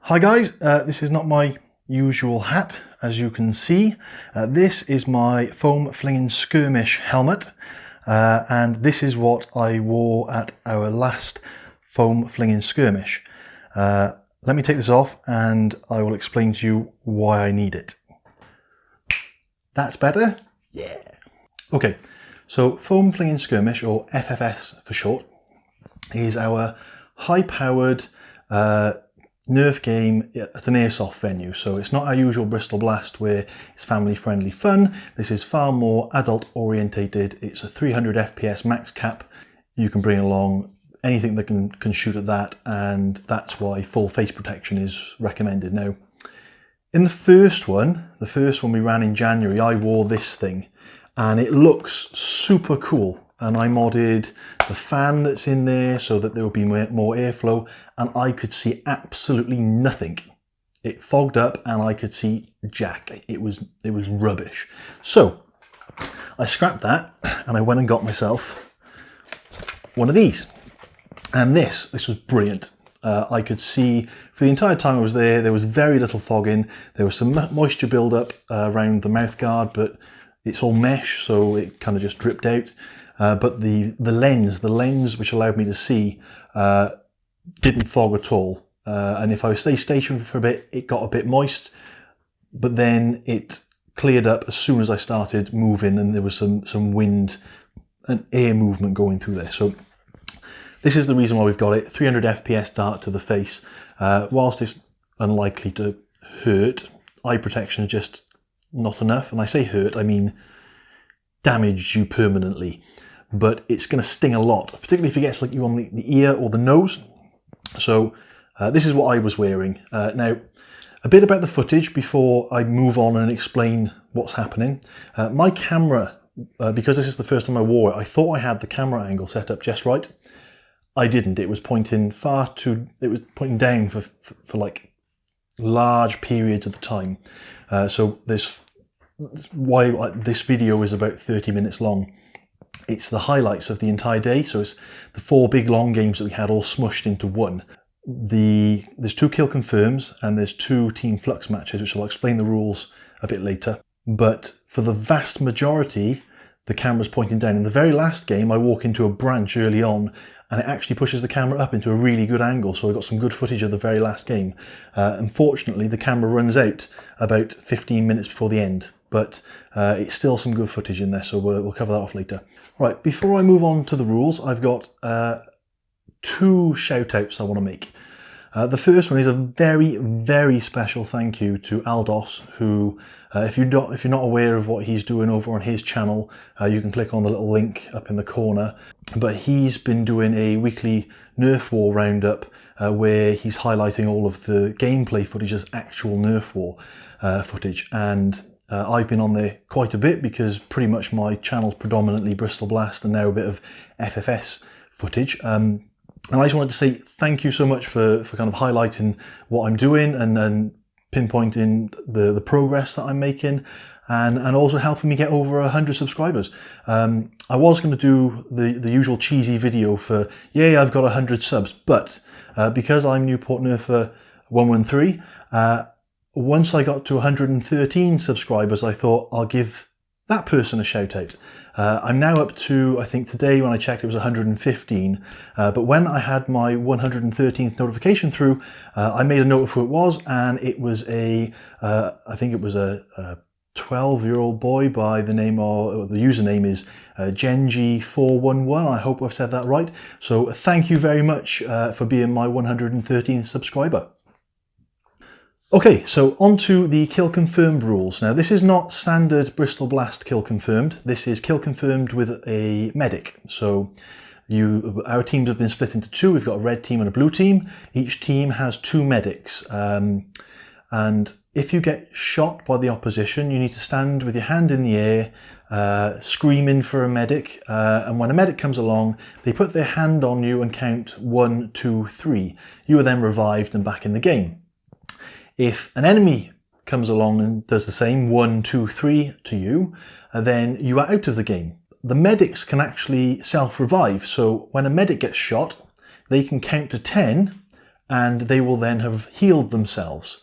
Hi guys, this is not my usual hat, as you can see. This is my Foam Flinging Skirmish helmet, and this is what I wore at our last Foam Flinging Skirmish. Let me take this off and I will explain to you why I need it. That's better? Yeah. Okay, so Foam Flinging Skirmish, or FFS for short, is our high-powered Nerf game at an airsoft venue. So it's not our usual Bristol Blast where it's family friendly fun. This is far more adult orientated. It's a 300 FPS max cap. You can bring along anything that can shoot at that, and that's why full face protection is recommended. Now, in the first one we ran in January, I wore this thing and it looks super cool. And I modded the fan that's in there so that there would be more airflow, and I could see absolutely nothing. It fogged up and I could see jack. It was rubbish. So I scrapped that and I went and got myself one of these. And this was brilliant. I could see for the entire time I was there was very little fogging. There was some moisture buildup around the mouth guard, but it's all mesh, so it kind of just dripped out. But the lens which allowed me to see didn't fog at all. And if I stay stationary for a bit, it got a bit moist, but then it cleared up as soon as I started moving, and there was some wind and air movement going through there. So this is the reason why we've got it. 300 FPS dart to the face. Whilst it's unlikely to hurt, eye protection is just not enough. And I say hurt, I mean damage you permanently. But it's going to sting a lot, particularly if it gets like you on the ear or the nose. So this is what I was wearing. Now, a bit about the footage before I move on and explain what's happening. My camera, because this is the first time I wore it, I thought I had the camera angle set up just right. I didn't. It was pointing down for like large periods of the time. So that's why this video is about 30 minutes long. It's the highlights of the entire day, so it's the 4 big long games that we had all smushed into one. There's 2 kill confirms and there's 2 Team Flux matches, which I'll explain the rules a bit later. But for the vast majority, the camera's pointing down. In the very last game, I walk into a branch early on and it actually pushes the camera up into a really good angle, so I got some good footage of the very last game. Unfortunately, the camera runs out about 15 minutes before the end, but it's still some good footage in there, so we'll cover that off later. Right, before I move on to the rules, I've got 2 shout-outs I want to make. The first one is a very, very special thank you to Aldos, who, if you're not aware of what he's doing over on his channel, you can click on the little link up in the corner. But he's been doing a weekly Nerf War roundup where he's highlighting all of the gameplay footage as actual Nerf War footage. And I've been on there quite a bit because pretty much my channel's predominantly Bristol Blast and now a bit of FFS footage. And I just wanted to say thank you so much for kind of highlighting what I'm doing and pinpointing the progress that I'm making, and also helping me get over 100 subscribers. I was going to do the usual cheesy video for, yay, I've got 100 subs, but because I'm Newport Nerfer 113, once I got to 113 subscribers, I thought I'll give that person a shout out. I'm now up to, I think today when I checked it was 115, but when I had my 113th notification through, I made a note of who it was, and it was I think it was a 12-year-old boy by the name of, the username is Genji411, I hope I've said that right. So thank you very much for being my 113th subscriber. Okay, so on to the kill confirmed rules. Now this is not standard Bristol Blast kill confirmed, this is kill confirmed with a medic. So our teams have been split into 2, we've got a red team and a blue team. Each team has 2 medics. And if you get shot by the opposition, you need to stand with your hand in the air, screaming for a medic. And when a medic comes along, they put their hand on you and count 1, 2, 3. You are then revived and back in the game. If an enemy comes along and does the same, 1, 2, 3 to you, then you are out of the game. The medics can actually self-revive, so when a medic gets shot, they can count to 10 and they will then have healed themselves.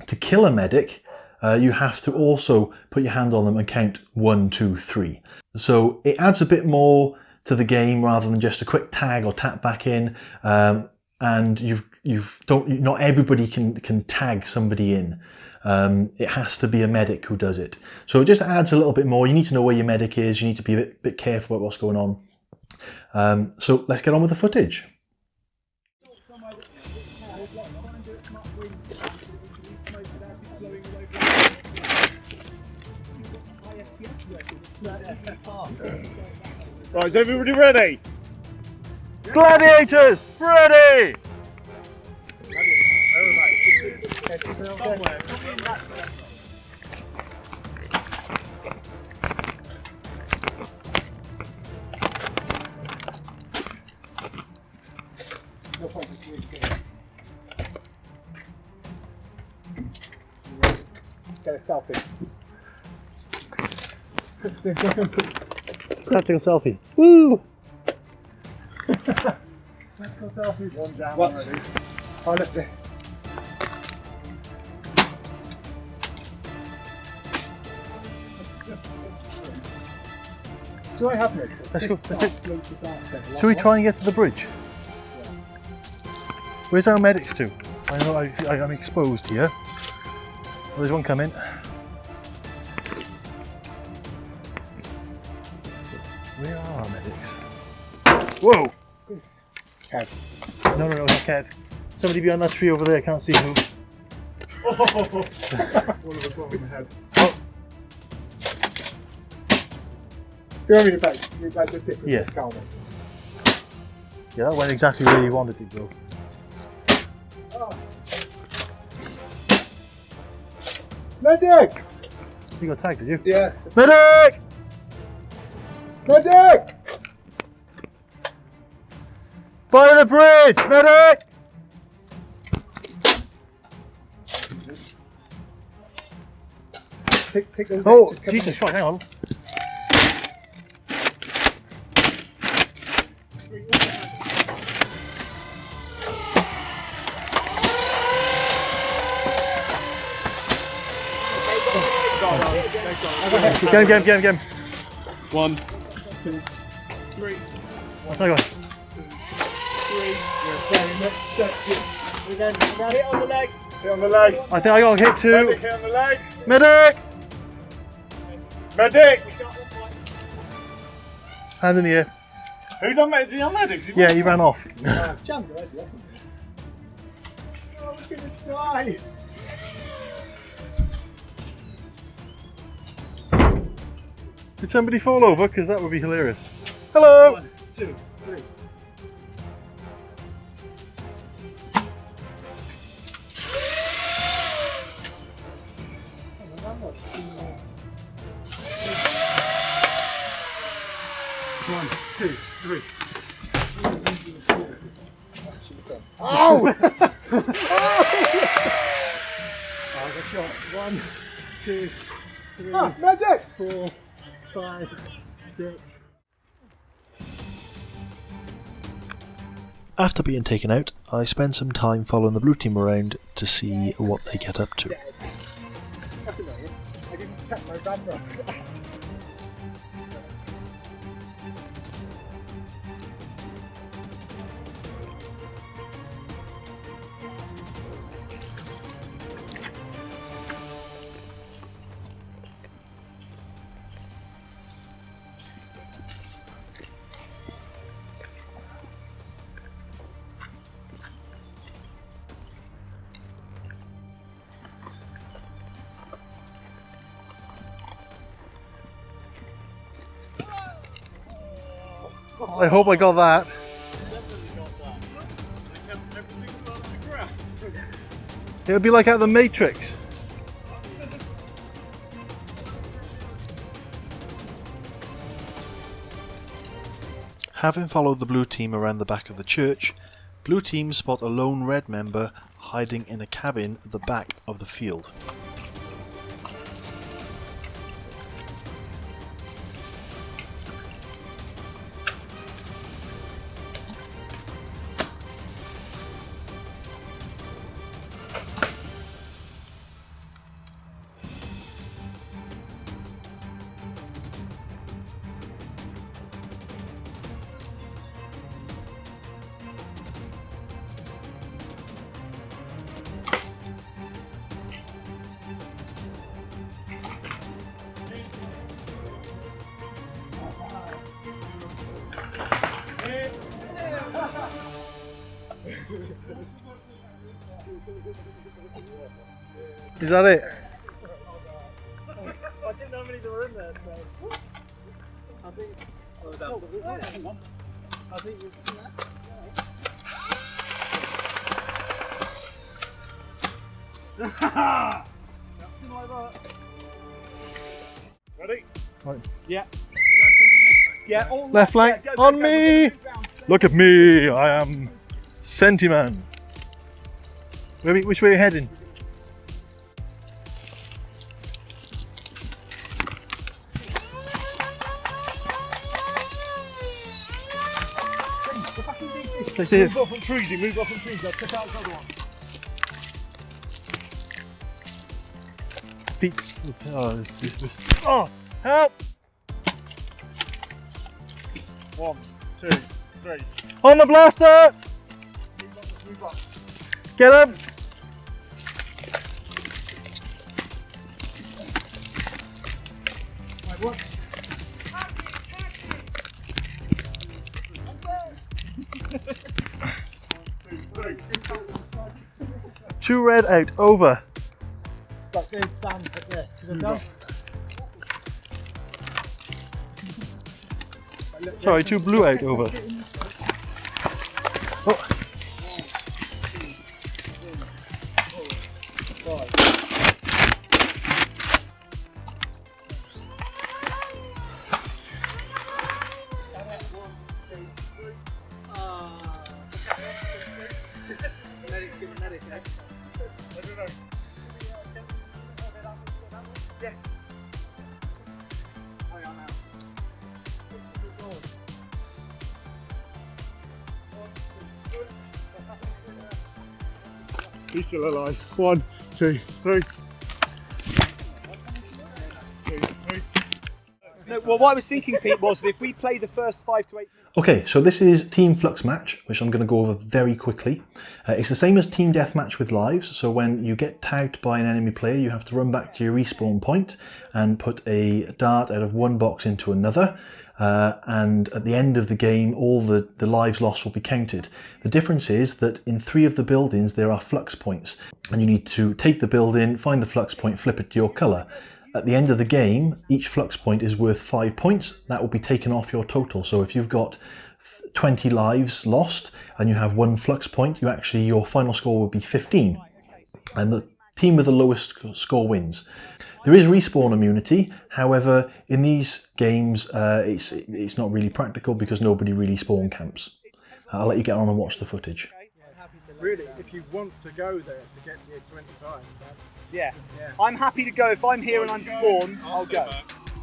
To kill a medic, you have to also put your hand on them and count 1, 2, 3. So it adds a bit more to the game rather than just a quick tag or tap back in, and not everybody can tag somebody in. It has to be a medic who does it. So it just adds a little bit more. You need to know where your medic is. You need to be a bit careful about what's going on. So let's get on with the footage. Right, is everybody ready? Gladiators, ready! Get a selfie. Let's take a selfie. Woo! Selfie. One down already. Oh, look there. Do I have mixers? Let's go. Shall we try and get to the bridge? Yeah. Where's our medics to? I know I'm exposed here. Oh, there's one coming. Where are our medics? Whoa! Kev. No, not Kev. Somebody behind that tree over there, I can't see who. Oh! One of us got in the head. Oh. You want me to bet? You bet the difference Yeah. in skull makes. Yeah, that went exactly where you wanted it to go. Oh. Medic! You got tagged, did you? Yeah. Medic! Medic! By the bridge! Medic! Pick those Oh, just come Jesus in. Christ, hang on. Get him. 1, 2, 3. Hang on. 3. Again. Hit on the leg. Hit on the leg. I think I got hit too. Medic, hit on the leg. Medic! Medic! Hand in the air. Who's on medic? Is he on medic? Yeah, he ran off. Jammed already, hasn't he? Oh, I was going to die. Did somebody fall over? Because that would be hilarious. Hello! 1, 2, 3. One, two, three. Oh! I got shot. 1, 2, 3. Ah, medic! 4, 5, 6. After being taken out, I spend some time following the blue team around to see what they get up to. That's annoying. I didn't check my camera. I hope I got that. It would be like out of the Matrix. Having followed the blue team around the back of the church, blue team spot a lone red member hiding in a cabin at the back of the field. Is that it? I didn't know how many there were in there. So. I think. I think Ready? Right. Yeah. Yeah. All Left flank on me. Look at me. I am Sentiman. Which way are you heading? Move off from trees, move off from trees. I'll check out the other one. Pete. Oh, help! 1, 2, 3. On the blaster! Move up. Get him! Right, what? 2 red out, over. But there's Dan up there. Is it done? Sorry, 2 blue out, over. Oh. He's still alive. 1, 2, 3. No, well, what I was thinking, Pete, was that if we play the first 5 to 8 minutes. Okay, so this is Team Flux Match, which I'm going to go over very quickly. It's the same as Team Deathmatch with lives, so when you get tagged by an enemy player, you have to run back to your respawn point and put a dart out of one box into another. And at the end of the game, all the lives lost will be counted. The difference is that in 3 of the buildings there are flux points, and you need to take the building, find the flux point, flip it to your colour. At the end of the game, each flux point is worth 5 points. That will be taken off your total. So if you've got 20 lives lost and you have 1 flux point, your final score would be 15. And the team with the lowest score wins. There is respawn immunity, however, in these games it's not really practical because nobody really spawn camps. I'll let you get on and watch the footage. Really, if you want to go there to get near 25, Yeah. I'm happy to go. If I'm here and I'm spawned, I'll go.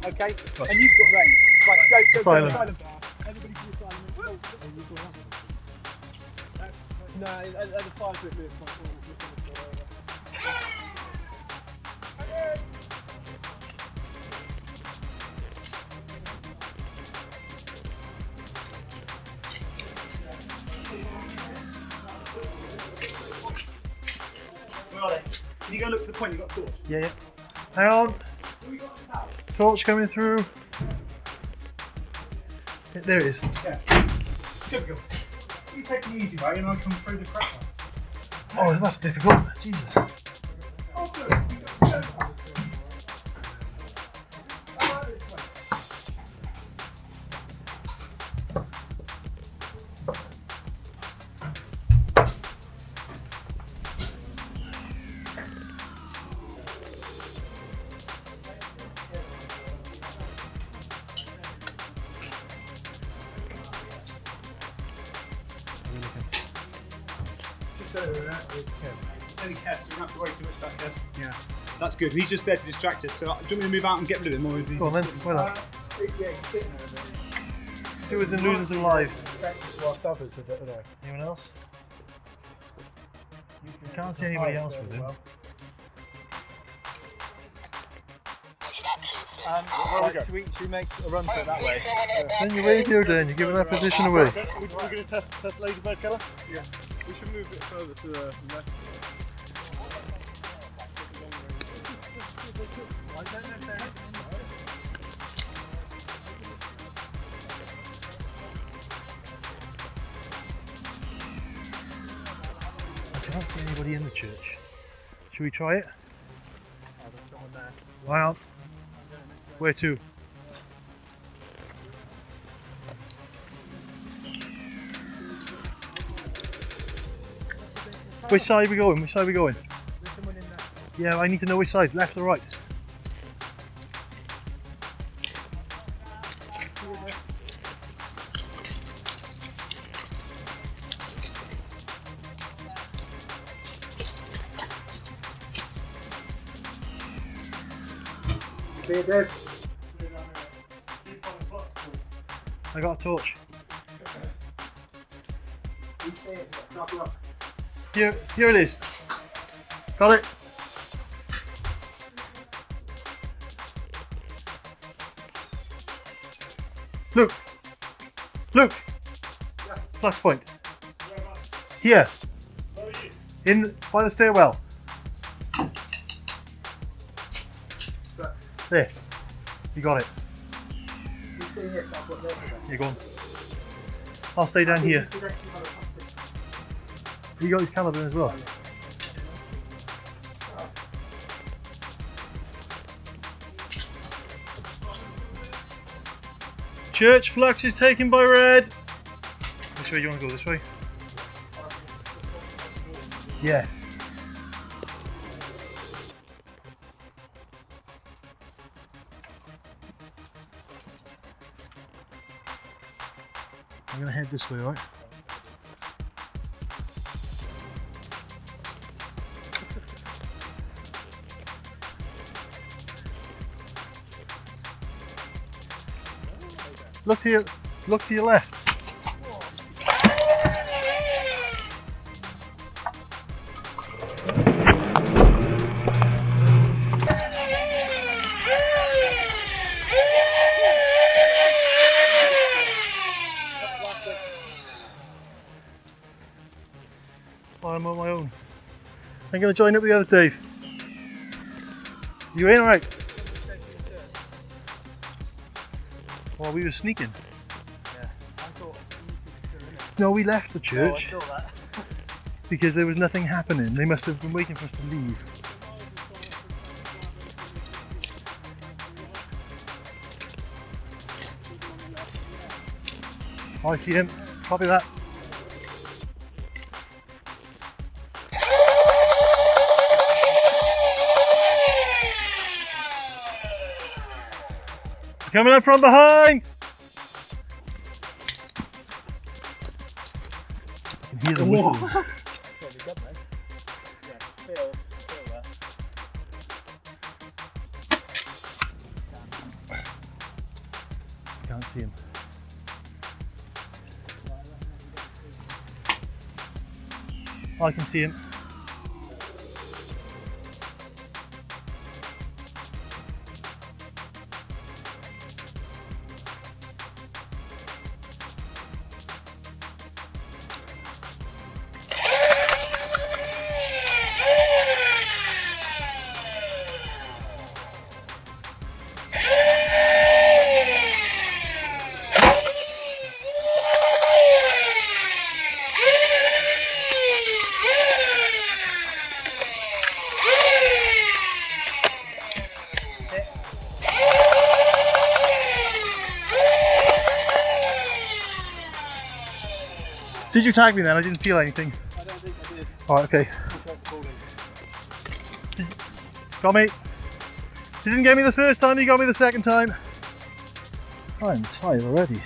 Okay? And you've got range. Right, go. Silent. Everybody can be silent. No, at the 5 minute point. Can you go look for the point? You've got a torch. Yeah. Hang on. Torch coming through. There it is. Yeah. Typical. You take the easy way and I'll come through the crap one. Oh, that's difficult. Jesus. It's only Kev, so we don't have to worry too much about Kev. Yeah. That's good. He's just there to distract us. So do you want me to move out and get rid of him? Or is he Go on then. Well done. Yeah, he's sitting there. Do with the losers alive. Whilst others are there. Anyone else? You can't see anybody else with him. Should we make a run for it that way? Then you radio then, you're giving that position away. We're going to test Ladybird colour? Yeah. We should move a bit further to the left. can't see anybody in the church. Should we try it? Oh, there's someone there. Well, where to? Which side are we going? Which side are we going? There's someone in there. Yeah, I need to know which side, left or right. There, there. I got a torch. You stay at the top rock. Here it is. Got it. Look. Look. Flux point. Here. In by the stairwell. There. You got it. You stay here, top rock there. You're gone. I'll stay down here. You got his caliber as well. Church Flux is taken by red. Which way do you want to go? This way? Yes. I'm going to head this way, right? Look to your left. I'm on my own. I'm going to join up with the other Dave. You in all right? Well, we were sneaking. Yeah, I thought you were in it. No, we left the church Oh, I saw that. because there was nothing happening. They must have been waiting for us to leave. Oh, I see him. Copy that. Coming up from behind! I can hear the whistle. Probably got that. Yeah, feel that. Can't see him. I can see him. Did you tag me then? I didn't feel anything. I don't think I did. Alright, okay. Got me. You didn't get me the first time, you got me the second time. I'm tired already.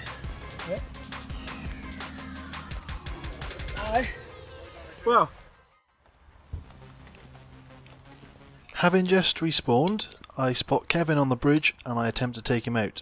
Yep. Well, Having just respawned, I spot Kevin on the bridge and I attempt to take him out.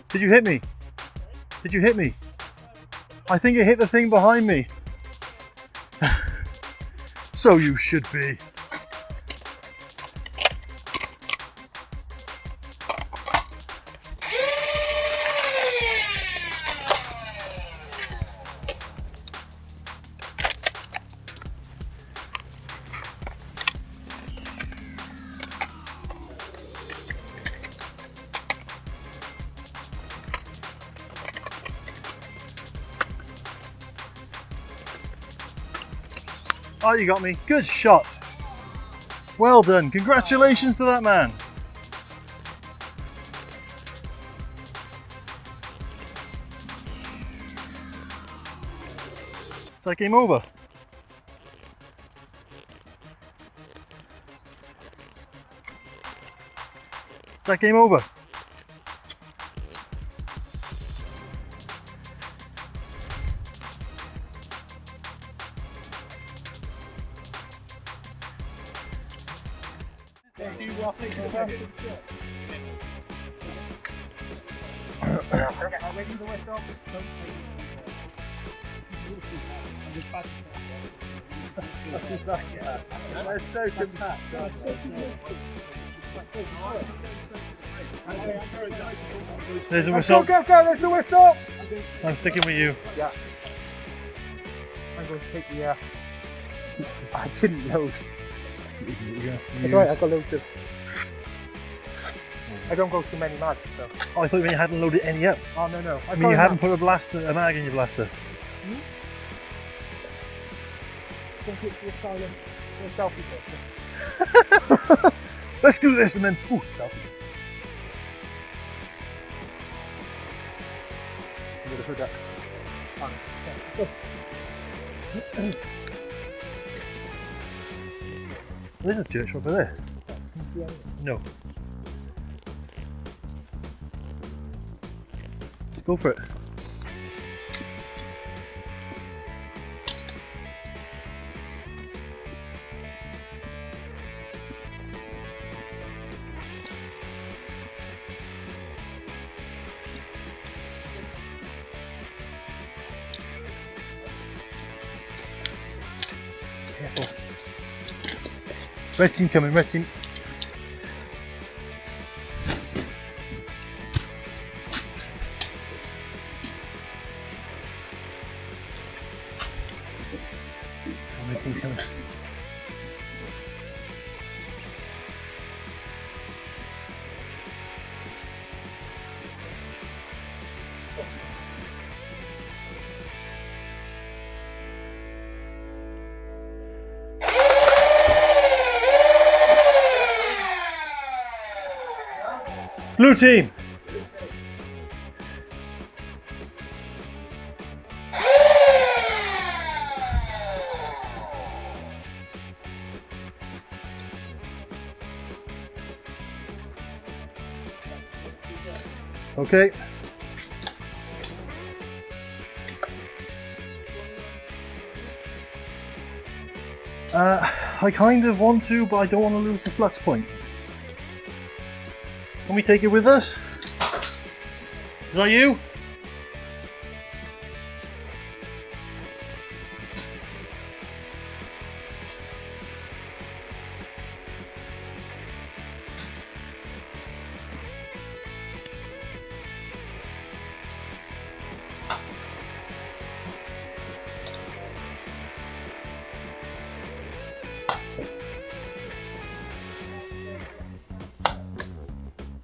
Did you hit me? Did you hit me? I think it hit the thing behind me. So you should be. Oh, you got me. Good shot. Well done. Congratulations to that man. Is that game over? Is that game over? So compact. There's a whistle. Go, there's the whistle! I'm sticking with you. Yeah. I'm going to take the I didn't load. That's right, I've got loads of... I don't go to many mags, so... Oh, I thought you hadn't loaded any up. Oh, no. I mean, you haven't put a mag in your blaster. Think it's your silent, your selfie picture. Let's do this and then, ooh, selfie. I'm going to put that on. There's a church over there. No. Let's go for it. Careful. Red team coming, red team. Red team's coming. Blue team! Okay. I kind of want to, but I don't want to lose the flux point. Can we take it with us? Is that you?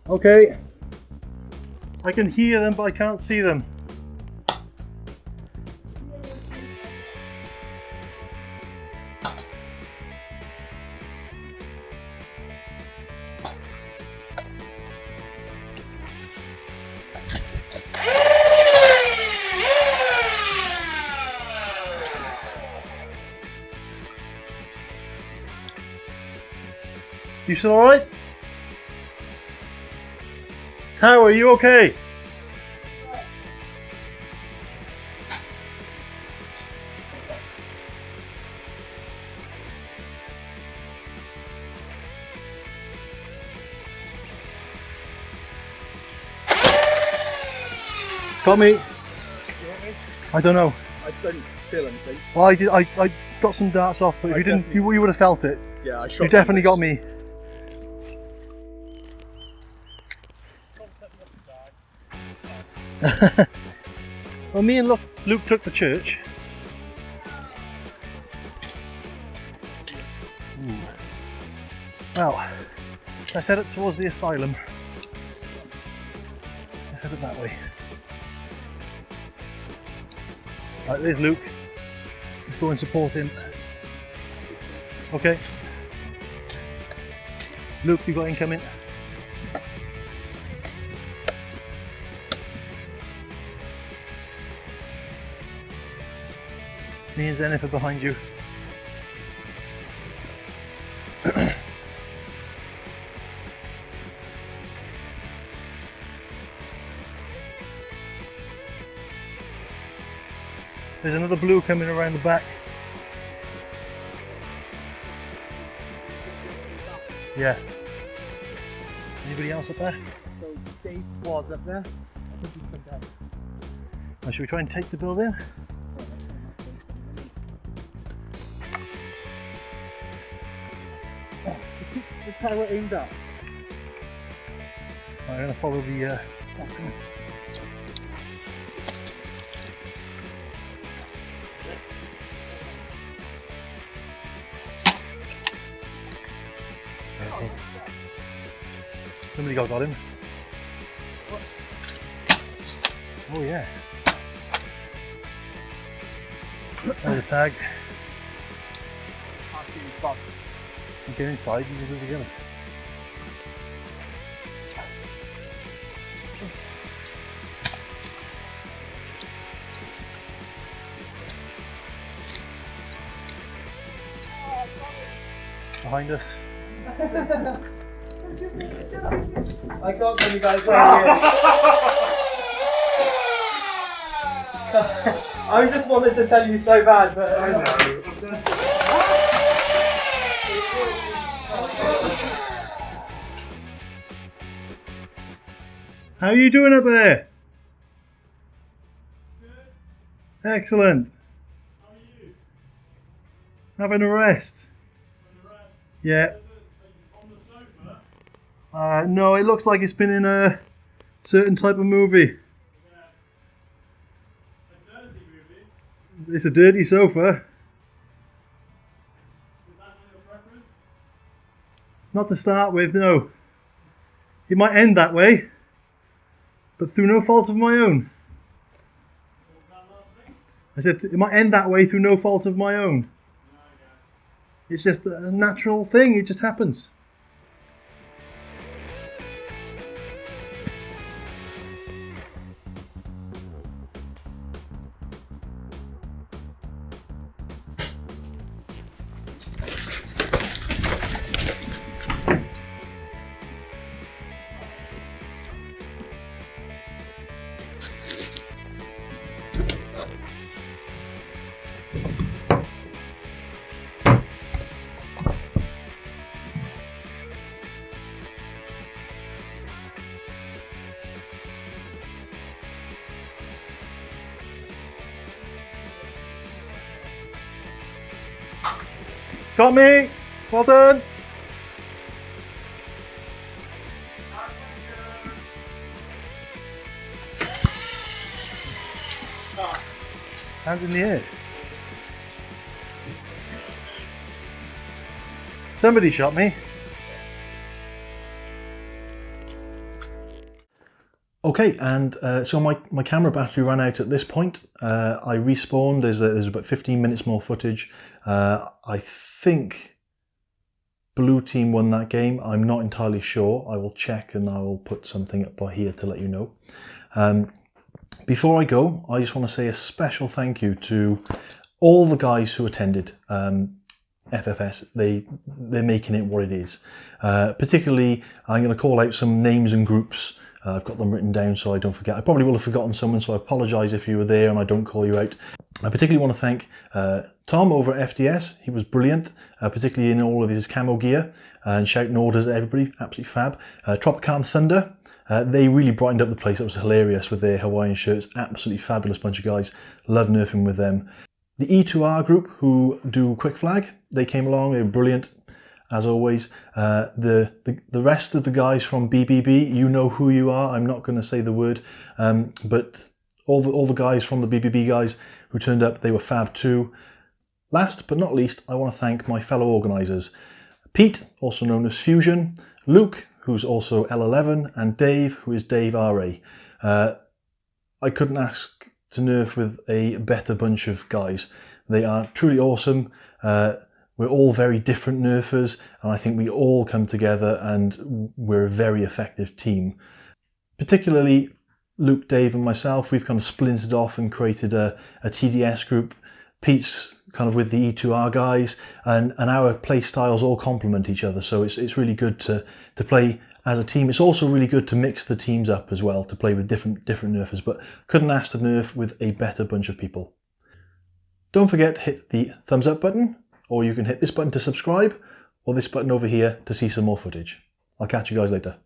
Okay. I can hear them, but I can't see them. You still alright? Tower, are you okay? Got me. I don't know. I don't feel anything. Well, I got some darts off, but if you didn't, you would have felt it. Yeah, I shot. You definitely got me. Well, me and Luke took the church. Ooh. Well, let's head up towards the asylum. Let's head up that way. Right, there's Luke. Let's go and support him. Okay. Luke, you got incoming. Me and Zenith are behind you. There's another blue coming around the back. Yeah. Anybody else up there? So Dave was up there. I think he's come down. Now, should we try and take the building? The tower aimed up. I'm going to follow the... Somebody got him. Oh yes. There's a tag. Can't see the spot. You get inside and you do the guns. Behind us. I can't tell you guys where he is. I just wanted to tell you so bad, but I know. How are you doing up there? Good. Excellent. How are you? Having a rest. On the rest? Yeah. On the sofa? No, it looks like it's been in a certain type of movie. Yeah. A dirty movie? It's a dirty sofa. Is that not your preference? Not to start with, no. It might end that way, but through no fault of my own. What was that last thing? I said it might end that way through no fault of my own. No, yeah. It's just a natural thing, it just happens. Got me! Well done! Hands in the air. Somebody shot me. Okay, and so my camera battery ran out at this point. I respawned. There's about 15 minutes more footage. I think blue team won that game. I'm not entirely sure. I will check and I will put something up by here to let you know. Before I go, I just want to say a special thank you to all the guys who attended FFS. They're making it what it is. Particularly, I'm going to call out some names and groups. I've got them written down so I don't forget. I probably will have forgotten someone, so I apologise if you were there and I don't call you out. I particularly want to thank Tom over at FDS. He was brilliant, particularly in all of his camo gear and shouting orders at everybody. Absolutely fab. Tropican Thunder, They really brightened up the place. It was hilarious with their Hawaiian shirts. Absolutely fabulous bunch of guys. Love nerfing with them. The E2R group who do quick flag, they came along. They were brilliant, as always. The rest of the guys from BBB, you know who you are. I'm not going to say the word, but all the guys from the BBB guys who turned up, they were fab too. Last but not least, I want to thank my fellow organisers. Pete, also known as Fusion, Luke, who's also L11, and Dave, who is Dave RA. I couldn't ask to nerf with a better bunch of guys. They are truly awesome. We're all very different nerfers, and I think we all come together and we're a very effective team. Particularly Luke, Dave and myself, we've kind of splintered off and created a TDS group. Pete's kind of with the E2R guys, and our play styles all complement each other, so it's really good to play as a team. It's also really good to mix the teams up as well, to play with different nerfers, but couldn't ask to nerf with a better bunch of people. Don't forget to hit the thumbs up button, or you can hit this button to subscribe, or this button over here to see some more footage. I'll catch you guys later.